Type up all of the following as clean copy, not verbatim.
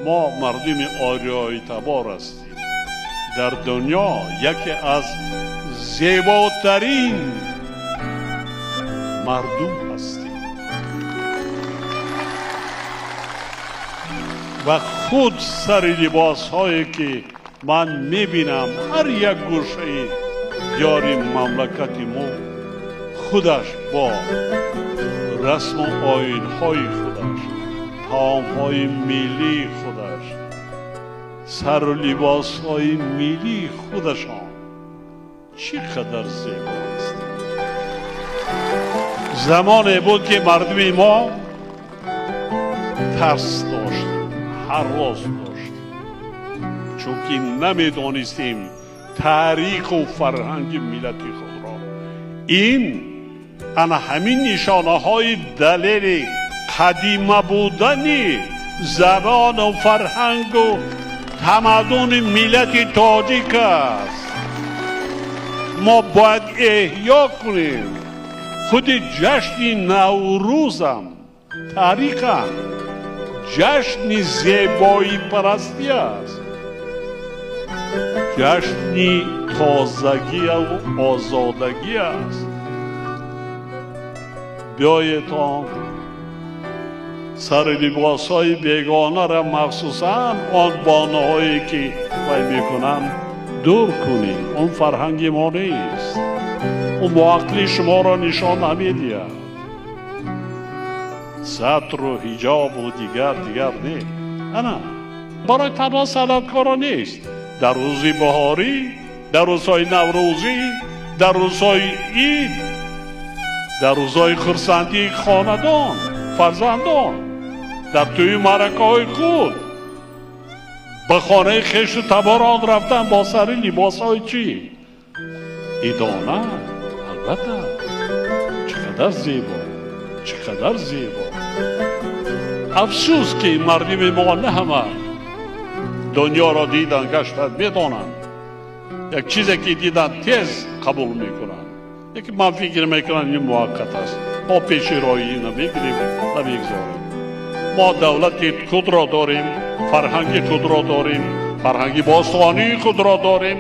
ما مردم آریایی تبار هستیم، در دنیا یکی از زیباترین مردم هستیم و خود سر لباس هایی که من میبینم هر یک گوشه دیار مملکت ما خودش با رسم و آیین های خودش، طعام های ملی خودش، سر و لباس های ملی خودشان چقدر زیبا است. زمانی بود که مردم ما ترس داشتیم، هراس داشتیم، چون که نمیدانستیم تاریخ و فرهنگ ملت خود را. این انا همین نشانه های دلیل قدیمه بودن زبان و فرهنگ و تمدن ملت تاجیک است. ما باید احیا کنیم. خود جشن نوروزم تاریخم جشن زیبایی پرستی است، جشن تازگی و آزادگی است. بیایید تا سر لباس های بیگانه را مخصوصا آن بانه هایی که وی میکنن دور کنیم. اون فرهنگ ما نیست، اون معقل شما را نشان نمیدهد. سطر و حجاب و دیگر نیست. نه، برای تنها صنعتکارا نیست. در روز بهاری، در روزهای نوروزی، در روزهای عید، در روزهای خرسندی خاندان، فرزندان، در توی مرکه های خود به خانه خویش و تباران رفتن با سر لباس های چی؟ ایدانه. البته چقدر زیبا، چقدر زیبا. افسوس که مردم ما نه همه دنیا را دیدن گشتن میدانند. یک چیزی که دیدن تیز قبول میکنن. یکی من فکر میکنن این موقت است. ما پیش رایی نمیگیریم، نمیگذاریم. ما دولت خود را داریم، فرهنگ خود را داریم، فرهنگ باستانی خود را داریم،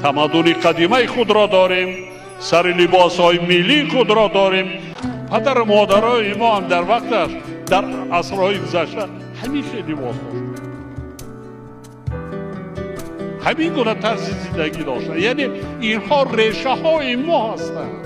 تمدن قدیمه خود را داریم، سر لباس های ملی خود را داریم. پدر مادرای ما هم در وقتش در عصرهای گذشته همیشه لباس داشت، همین گونه طرز زندگی داشتن. یعنی اینها ریشه های ما هستند.